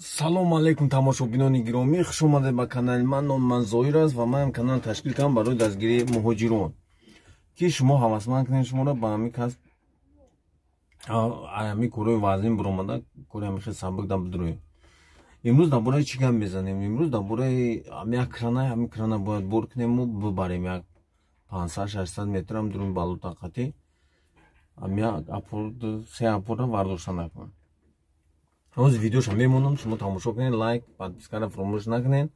салом алейкум тамошобинони гиромӣ, хуш омадед ба канали ман. Ном ман Зоир аст ва ман канал ташкил кардам барои дастгирии муҳоҷирон, ки шумо ҳавасманд кунед шуморо ба ҳамин кас ҳамин корои вазин биромада, кори ҳамин хел сабук да бидроем. имрӯз дар бораи чӣ гап мезанем? Имрӯз дар бораи як крана, ҳамин крана бояд бор кунему бибарем, як 500-600 метрам дуруни балутақати се апора вардошта накунем. ҳозир видеоша мемонам, шумо тамошо кунед, лайк, подпискара фаромӯш накунед.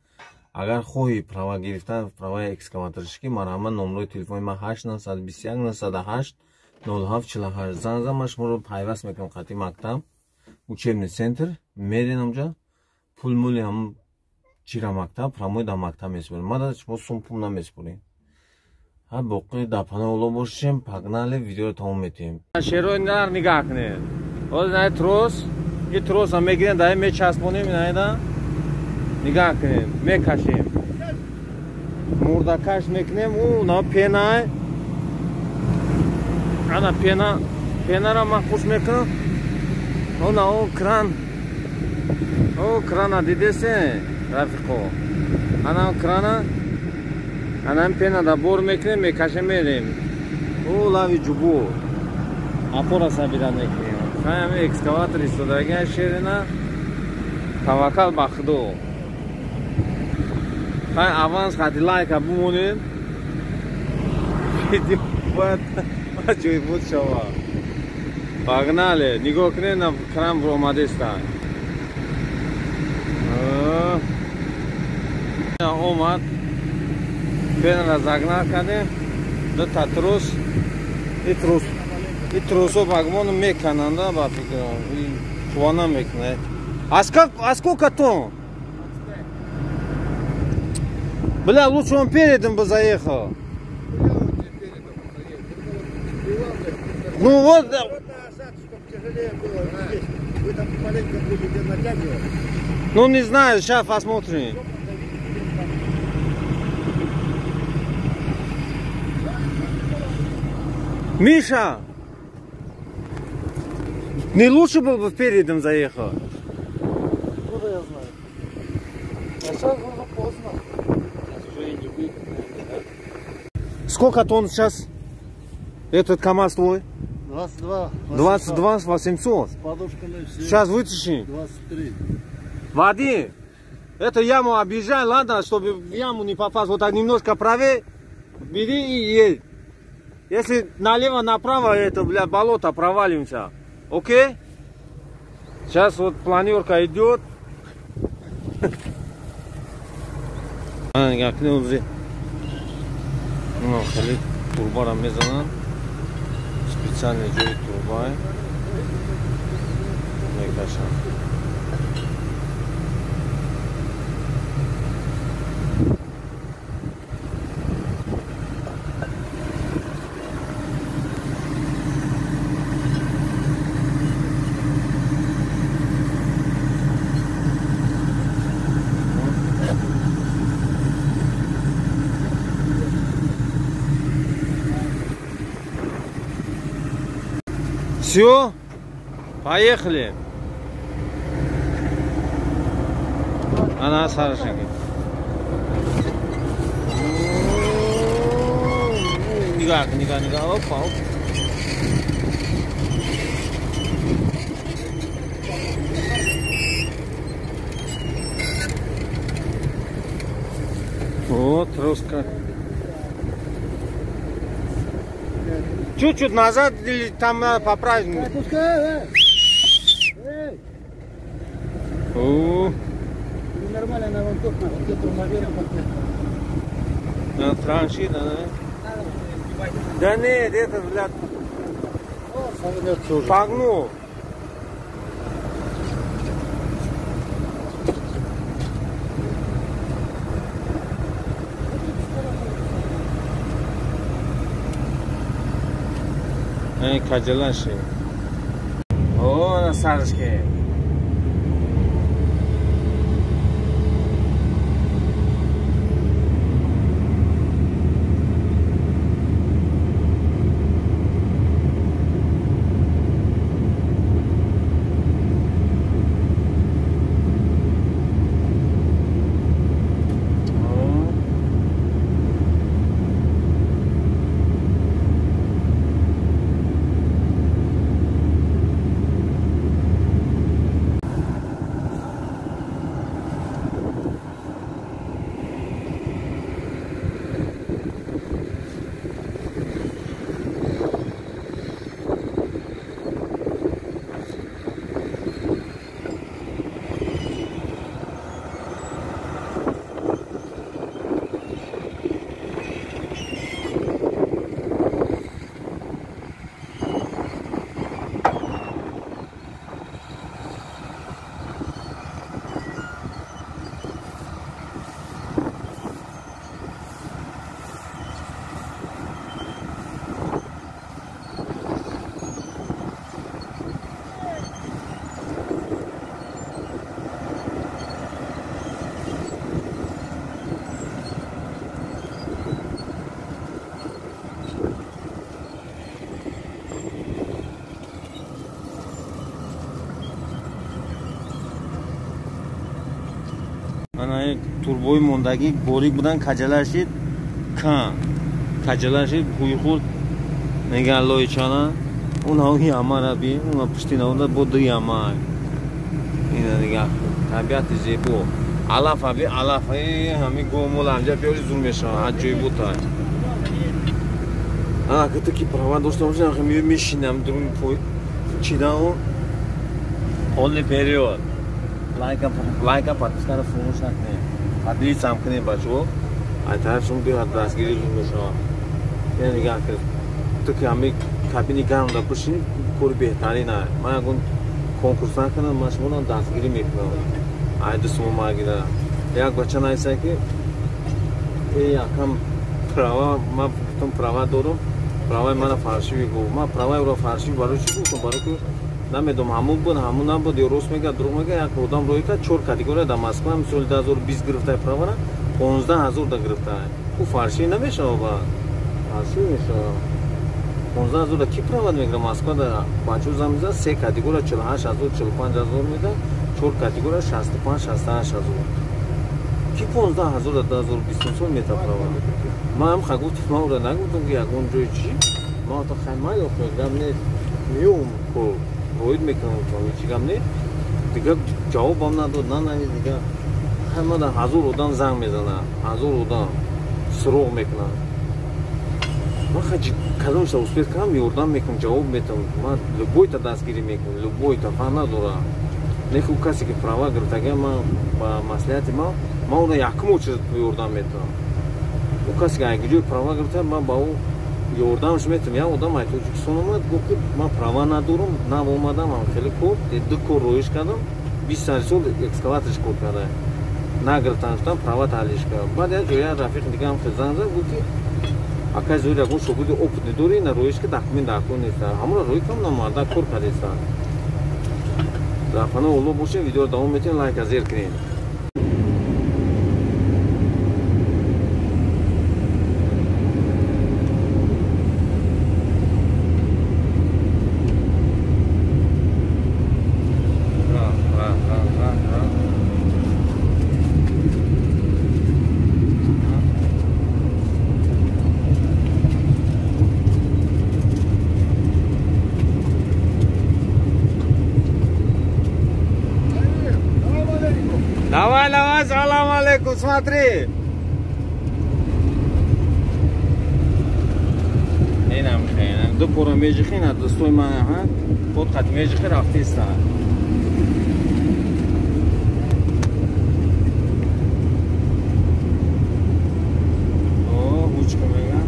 агар хоҳӣ права гирифтан праваи экскаваторшикӣ, марҳамат, номерои телефони ман 8921 908 0748 занг зан, шуморо пайваст мекунам хати мактаб, учебный центр мерен амҷа, пул мули ҳам чира мактаб, прамои дар мактаб меспорем. мада шумо сум пул намеспорем. ҳа боқӣ дар паноҳи Аллоҳ бошем. Пагнали видеоро тамом метем. Шерои нар нигаҳ кунед. ҳозир ин трос, ин тросам мегирем, дар ин мечаспонем, инаида нигаҳ кунед, мекашем, мурдакаш мекунем. на пенай, ана пенаро ман хуш мекунам. на кран, крана дидесе рафиқо, ана крана, ана пена да бор мекунем, мекашем, мерем. лави ҷубу апора сабида мекунем. ҳамин экскаватор истодагиаш шерина, таваккал ба худо. аванс хати лайка бимонед, видео бояд аҷоибот шавад. пагнале, нигоҳ кунед, на кран биромадеста. омад, пенра загнар кардем, дута трос, и тросо багмону мекананда, ба фикрам хувана мекунад. А сколько тонн? Бля, лучше он передом бы заехал. Ну вот. Ну не знаю, сейчас посмотрим. Миша, не лучше был бы передом заехал? Откуда я знаю? А сейчас уже поздно. Сколько тонн сейчас этот КамАЗ твой? 22 800. С подушками все. Сейчас вытащи. 23. Води. Эту яму объезжай, ладно, чтобы в яму не попасть. Вот так немножко правее, бери и едь. Если налево, направо, это, бля, болото, провалимся. Окей? Сейчас вот планерка идет. Ну, халид турбара мезанам. Специальный ҷои турбай мекашам. Все, поехали. Она хорошенькая. Никак, опа. Вот, русская. Чуть-чуть назад или там надо поправить? Пускай, нормально, на вон тут, где-то наверх. Транши, да? Да нет, это, блядь, погнул. Каҷалаши. На сарышке. Ana turboy mondagi borik budan kajalashid kan. Kajalashid buyxur negalloychana. Una yamara bi, una pustina onda bodu yamar. Ina diga tabiat zebo. Alaf abi alaf hami gomol amja piori zulmesha ajoy buta. Câtă ki prava dostam že hami mishinam drum poi chidao only period. Like up patiscara phone shakne. Adli samkne bacho. Atar sum bi hadasgiri zulmesha. Yani diga to ki hami kabini kam da pushin kor behtarin hai. Main agun konkursan kana mashmuna dasgiri mekna. Ayda sum magida. Yak bachana aisa ki yakam prava ma tum prava dorum. Prava mana farshi go. Ma prava ura farshi baruchi ko baruku namedum hamuk bun hamuna bud yoros mega drug mega yak odam roika 4 kategoriya da Moskva misol 2020 girifta prava na 15000 da girifta hai. Bu farshi namesha ba. Farshi mesha 15000 da ki prava megra Moskva da pachu zamza 3 kategoriya 48000 45000 mega 4 kategoriya 65 68000 ki 15000 da 2020 meta prava. Ma am khagut ma ura nagudum ki agun joichi ma to khayma yo programne mium ko roid mekanam to chigam ne diga jawab amna do na diga khayma da hazur odan zang mezana hazur odan srog mekna ma khaji kalon sa uspet kam yordan mekam jawab metam ma любой ta dasgiri mekam любой ta fana dora nekhu kasi ki prava girtaga ma ba maslahati ma ura yakmo chiz yordan metam у каси ки агиҷои права гирифта ман ба ӯ ёрдамш метам як одам ай тоҷикистон омад гуфт ки ман права надорам нав омадам хеле кор ду кор роиш кардам 20 сол экскаваториш кор карда нагирифтам права таҳлиш кардам баъд як ҷоя рафиқ дигам занг зад гуфт ки акай зори ягон шогирди опытни дорӣ на роиш ки документ неста ҳамро рӯй кам намарда кор кардеста дар паноҳ Аллоҳ бошед видеоро давом метавонед лайк азер кунед Давай, давай, салам алейкум, смотри. Инам хина, ду пора меҷи хина, дӯстои ман ҳа, ход қат меҷи хи рафтиста. О, ҳучка мега.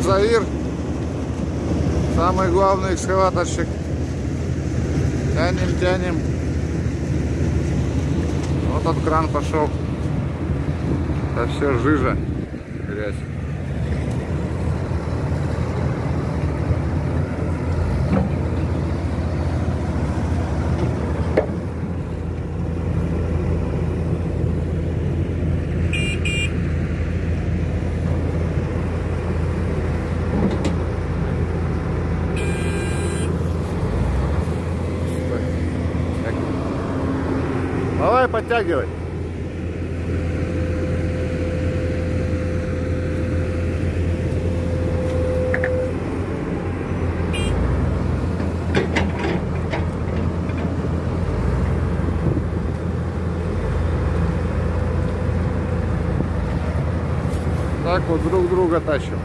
Заир, самый главный экскаваторщик. Тянем. Вот этот кран пошел. Это все жижа, грязь. Давай подтягивай. Так вот друг друга тащим.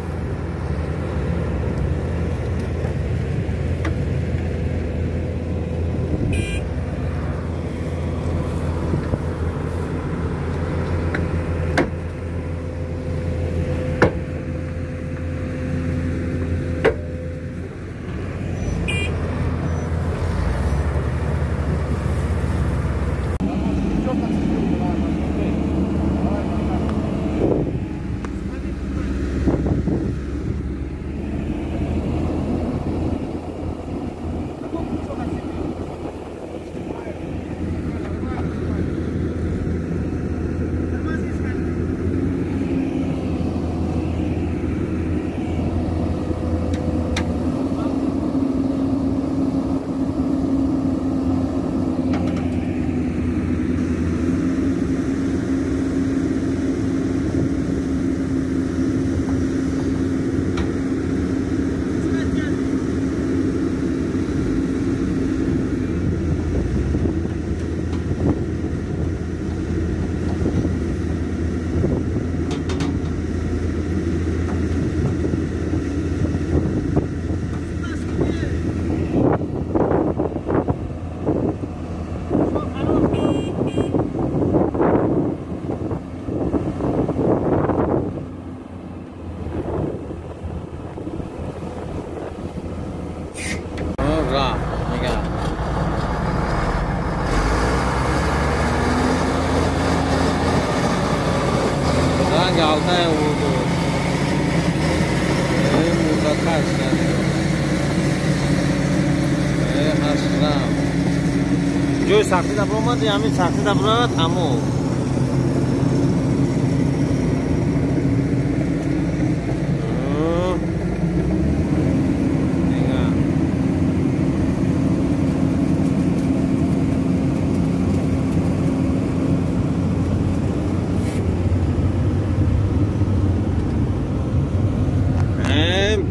галтай овурду. Мурдака аштан. Ҳашрам. Ҷои сахтида бомад, ҳамин сахтида бурад ҳамон.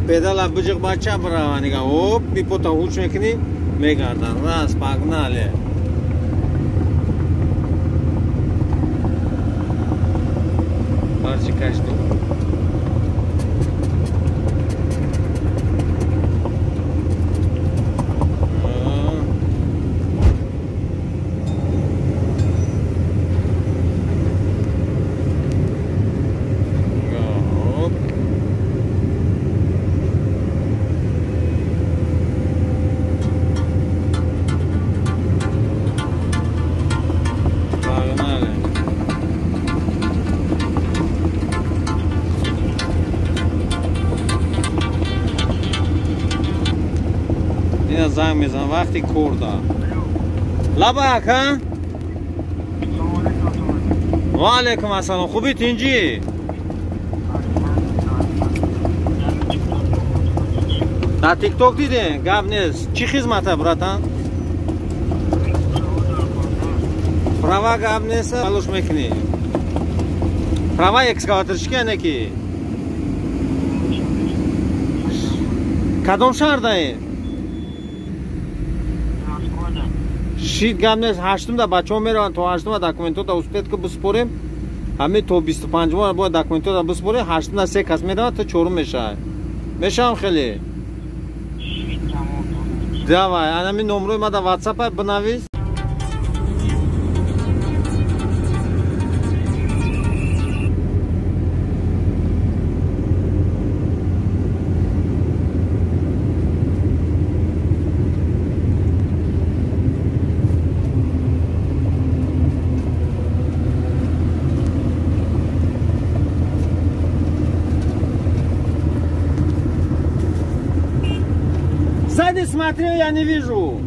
Pedala bıcık bacha bıravaniga hop bir pota huç mekini megardan ras pagnale parça kaçtı زنگ میزن وقتی کردا لبک ها و علیکم السلام خوبیت اینجی در تیک توک دیدین گپ نیست چی خدمته براتان права گپ نیست تلاش میکنی права اکسکاواتورشکی نکی کدام شهر دارین شید گم نیست هشتم دا بچه ها میرون تا هشتم دا دکومنتو دا اسپید که بسپوریم همه تا 25 ما باید دکومنتو دا بسپوریم هشتم دا 3 کس میدون تا 4 میشه میشم خیلی давай анами номрои ма да ватсап бинавис Сзади смотрю, я не вижу.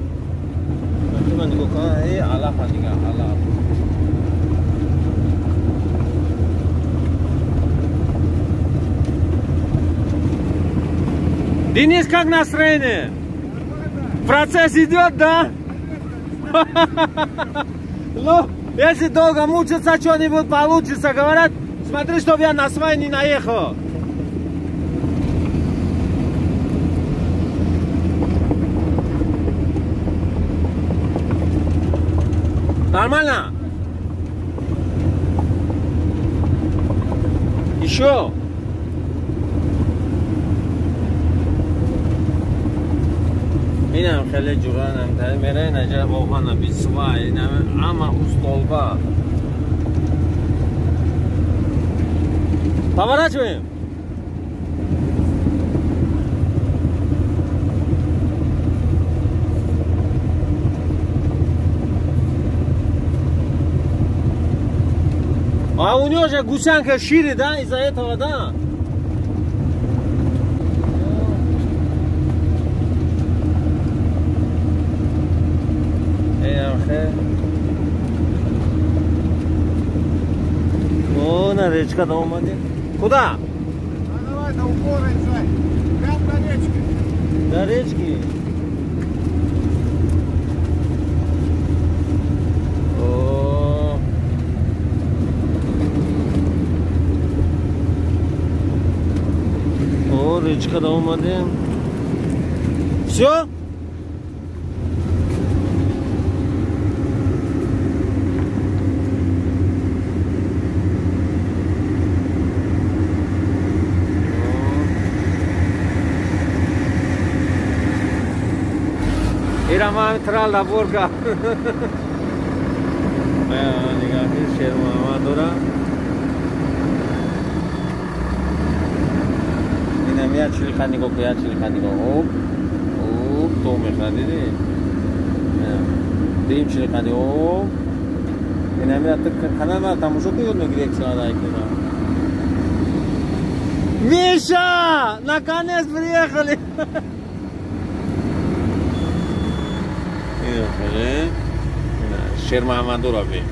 Денис, как настроение? Процесс идет, да? Ну, если долго мучиться, что-нибудь получится. Говорят, смотри, чтобы я на свай не наехал. Нормально? Еще? اینم خیلی جورانم تا میره نجار واقعا بیسوا اینم اما استولبا پاورا А у него же гусянка шире, да, из-за этого, да? О, на речка дома. Куда? Давай, до упора езжай. Прям до речки. До речки? Речка да умадем. Все? Ираман трал да бурга. Нигах шер мамадура. Я чилханиго, я чилханиго. Оп, оп, то мехадиди. Дим чилханиго. Ина мира так канал ма тамошо кuyod мегирек сада айкина. Миша, наконец приехали. Шер Махамадур аби.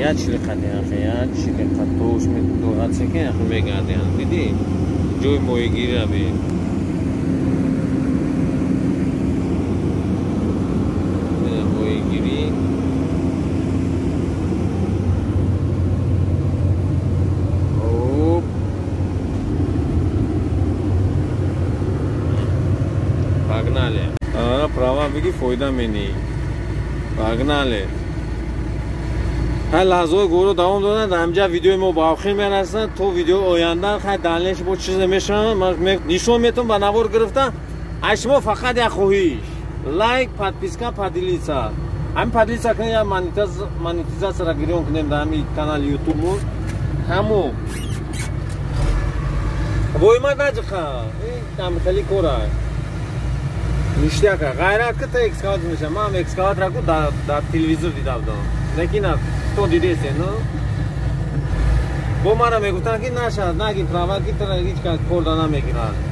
Я чили катуш में दो हाथ से क्या हमें गाते हैं दीदी जो मोए गिरा भी मोए गिरी भागना ले प्रवा भी फायदा में नहीं भागना ले لحظه گورو دوام دادن همجا ویدیو ما با آخر میرسن تو ویدیو آینده خیلی دانش بود چیز میشم من نشون میتونم با نوار گرفتم اشما فقط یک خواهش لایک подписка поделиться هم поделиться کنید یا монетизация را گیرون کنیم در همین کانال یوتیوب مون همو بویما نجخه این خیلی کوره نیشتیاکه غیرت که تا اکسکاوت میشه من هم اکسکاوت را کو در تلویزیون دیده بودم لیکن تو دیده سی نو با مرا میگفتن که نشد نگی پراوا کی طرح هیچ کس خورده نمیگیرد